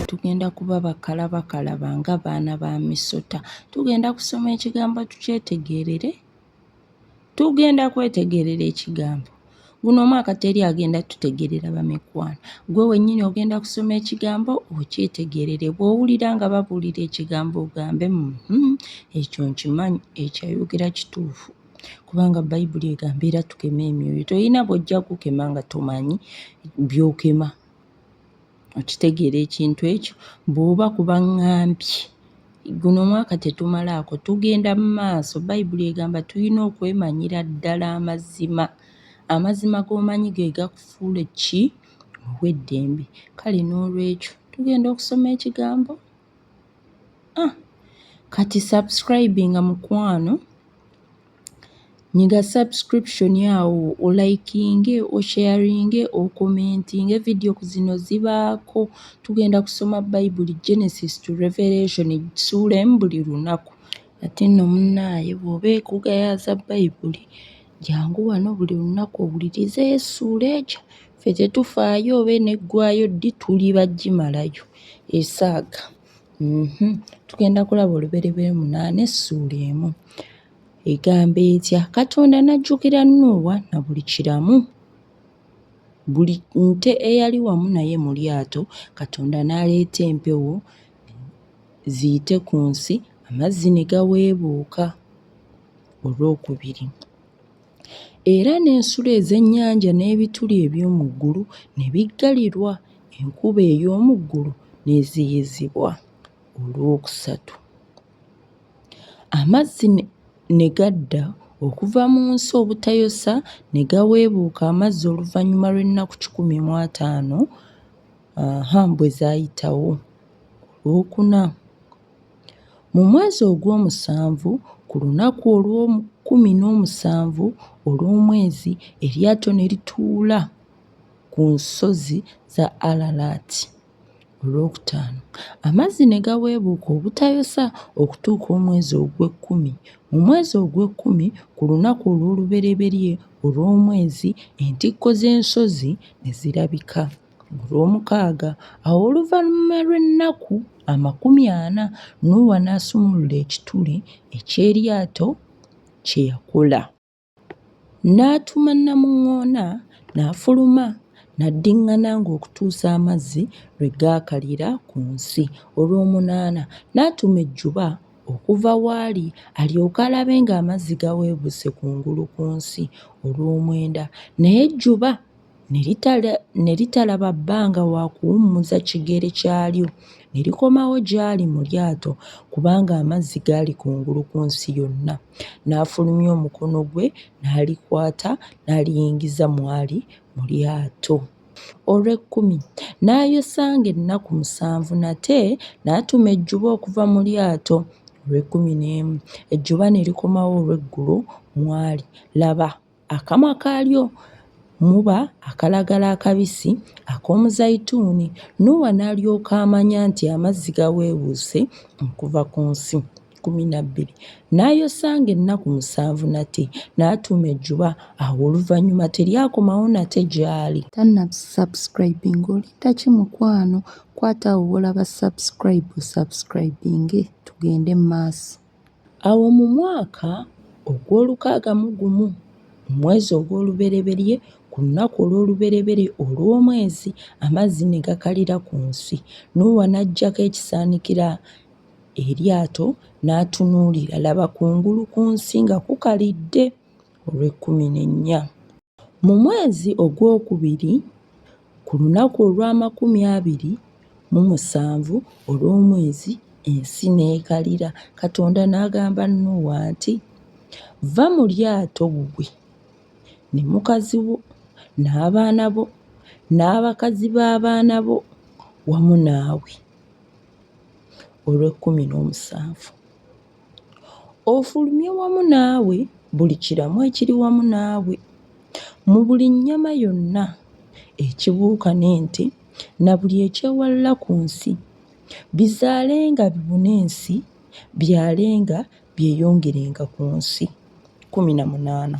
tugenda kuba bakalaba ng'abaana ba misota. Tugenda kusoma ekigambo tukyetegerere. Tugenda kwetegerera ekigambo. Guno omwaka teri agenda tutegerera bamikwano. Gwe wennyini ogenda kusoma ekigambo okyetegerere. Bw'owulira nga babuulira ekigambo ogambe ekyo nkimanyi, ekyayogera kituufu. Kubanga Bayibuli egamba era tukeme emyoyo. Tolina bw'ojja kukema nga tomanyi by'okema. Okitegeera ekintu ekyo bw'oba kubaŋŋambye. Guno omwaka tetumalaako, tugenda mu maaso. Bayibuli egamba tulina okwemanyira ddala amazima. Amazima g'omanyi ge gakufuula ow'eddembe. Kale n'olwekyo tugenda okusoma ekigambo. Kati subscribinga mukwano. Nyiga subscription yawo, olaikinge, osharinge, okomentinge. Video zino zibaako. Tugenda kusoma Bayibuli Genesis to Revelation ssuula emu buli lunaku. Ate nno munnaaye bw'oba ekugayaaza Bayibuli, jangu wano buli lunaku owulirize essuula egyo. Ffe tetufaayo oba eneggwaayo ddi tuli bagimalayo. Esaaga. Tugenda kulaba olubereberye 8 essuula emu. Egamba etya? Katonda n'ajjukira Nuuwa na buli kiramu. Buli nte eyali wamu naye mu lyato, Katonda n'aleeta empewo ziyite ku nsi, amazzi ne gaweebuuka. Olwokubiri. Era n'ensolo ez'ennyanja n'ebituli eby'omu ggulu ne biggalirwa, enkuba ey'omu ggulu n'eziyizibwa. Olwokusatu. Amazzi ne gadda okuva mu nsi obutayosa ne gaweebuuka amazzi oluvannyuma lw'ennaku 15 bwe zaayitawo. Olwokuna. Mu mwezi ogw'omusanvu ku lunaku olw'omu17 olw'omwezi, eryato ne lituula ku nsozi za Alalaati. Olwokutaano. Amazzi ne gaweebuuka obutayosa okutuuka omwezi ogw'ekkumi. Mu mwezi ogw'ekkumi ku lunaku olw'olubereberye olw'omwezi, entikko z'ensozi ne zirabika. Olw'omukaaga. Awo oluvannyuma lw'ennaku 40, Nuuwa n'asumulula ekituli eky'eryato kye yakola. N'atuma namuŋŋoona n'afuluma n'addiŋŋana ng'okutuusa amazzi lwe gaakalira ku nsi. Olw'omunaana. N'atuma ejjuba okuva waali alyoke alabe ng'amazzi gaweebuuse kungulu ku nsi. Olw'omwenda. Naye ejjuba ne litalaba bbanga wa kuwummuza kigere kyalyo, ne likomawo gy'ali mu lyato kubanga amazzi gaali kungulu ku nsi yonna. N'afulumya omukono gwe n'alikwata n'aliyingiza mwali mu lyato. Olw'ekkumi. N'ayosanga ennaku 7 nate n'atuma ejjuba okuva mu lyato. Olw'ekkumi-n'emu. Ejjuba ne likomawo olw'eggulo mwali. Laba, akamwa kaalyo muba akalagala akabisi ak'omuzayituuni. Nuuwa n'alyoka amanya nti amazzi gaweebuuse okuva ku nsi. 12. N'ayosanga ennaku 7 nate n'atuma ejjuba. Awo oluvannyuma teryakomawo nate gy'ali. Tannasubscribing olinda ki mukwano? Kwata awo olaba subscribinge tugende mu maaso. Awo mu mwaka ogw'olukaaga-mu-gumu mu mwezi ogw'olubereberye ku lunaku olw'olubereberye olw'omwezi, amazzi ne gakalira ku nsi. Nuuwa n'aggyako ekisaanikira eryato n'atunuulira, laba kungulu ku nsi nga kukalidde. Olw'ekkumi-n'ennya. Mu mwezi ogwokubiri ku lunaku olw'amakumi-27 olw'omwezi, ensi n'ekalira. Katonda n'agamba Nuuwa nti, "Vva mu lyato ggwe ne mukazi wo n'abaana bo n'abakazi b'abaana bo wamu naawe." Olw'ekkumi-n'omusanvu. Ofulumye wamu naawe buli kiramu ekiri wamu naawe, mu buli nnyama yonna, ekibuuka n'ente na buli ekyewalula ku nsi, bizaalenga bibune ensi, byalenga byeyongerenga ku nsi. 18.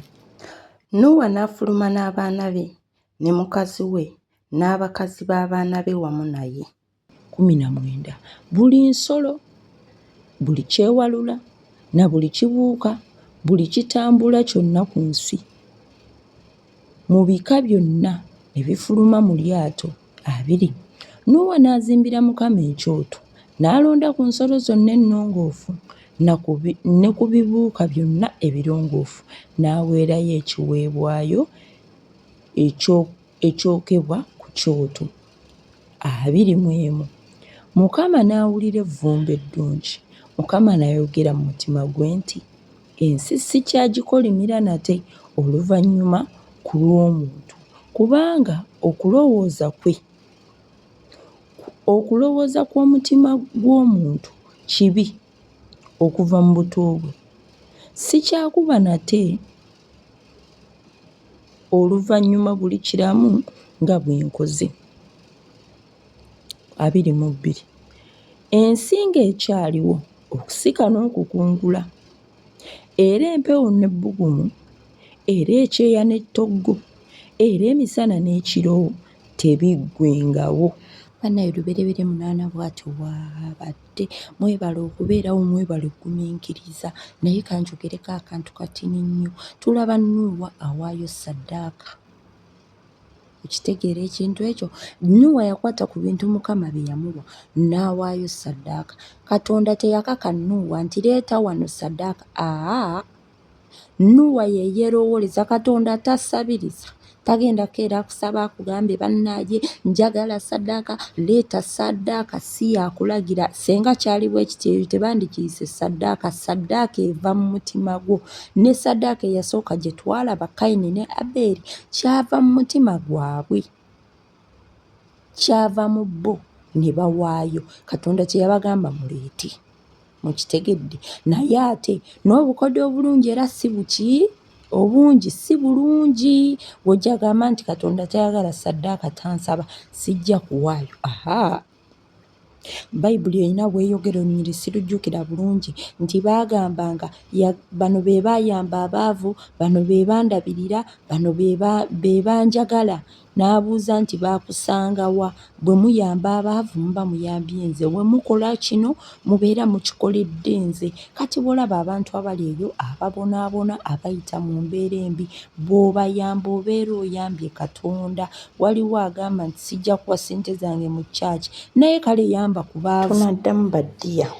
Nuuwa n'afuluma n'abaana be ne mukazi we n'abakazi b'abaana be wamu naye. 19. Buli nsolo, buli kyewalula na buli kibuuka, buli kitambula kyonna ku nsi, mu bika byonna ne bifuluma mu lyato 20. Nuuwa n'azimbira Mukama ekyoto, n'alonda ku nsolo zonna ennongoofu ne ku bibuuka byonna ebirongoofu, n'aweerayo ekiweebwayo ekyokebwa ku kyoto. 21. Mukama n'awulira evvumbe eddungi. Mukama n'ayogera mu mutima gwe nti, ensi sikyagikolimira nate oluvannyuma ku lw'omuntu, kubanga okulowooza kw'omutima gw'omuntu kibi okuva mu buto bwe. Sikyakuba nate oluvannyuma buli kiramu nga bw'enkoze. 22. Ensi ng'ekyaliwo okusika n'okukungula, era empewo n'ebbugumu, era ekyeya n'ettoggo, era emisana n'ekiro tebiggwengawo. Bannayye Lubereberye 8 bw'atyo bw'abadde. Mwebale okubeerawo, mwebale okugumiikiriza. Naye kanjogereko akantu katini nnyo. Tulaba Nuuwa awaayo ssaddaaka. Okitegeera ekintu ekyo? Nuuwa yakwata ku bintu Mukama bye yamuwa n'awaayo ssaddaaka. Katonda teyakaka Nuuwa nti leeta wano ssaddaaka. Nuuwa ye yeerowooleza. Katonda tasabiriza. Tagendako era akusaba akugambe bannaaye njagala ssaddaaka, leeta ssaddaaka, si yakulagira. Senga kyali bwe kiti eyo tebandikiyise ssaddaaka. Ssaddaaka eva mu mutima gwo. Ne ssaddaaka eyasooka gye twalaba Kayini ne Abeeri kyava mu mutima gwabwe, kyava mu bo ne bawaayo. Katonda kye yabagamba muleete. Mukitegedde? Naye ate n'obukodyo obulungi era si buki obungi si bulungi. Bw'ojja gamba nti Katonda tayagala ssaddaaka tansaba, sijja kuwaayo. Bayibuli erina bweyogero nnyiri sirujjukira bulungi nti baagambanga bano be baayamba abaavu, bano be bandabirira, bano be banjagala. N'abuuza nti baakusanga wa? Bwe muyamba abaavu muba muyambye nze, bwe mukola kino mubeera mukikoledde nze. Kati bw'olaba abantu abali eyo ababonaabona abayita mu mbeera embi, bw'obayamba obeera oyambye Katonda. Waliwo agamba nti sijja kuwa ssente zange mu kyaki, naye kale yamba ku baavu. Tunaddamu baddiya.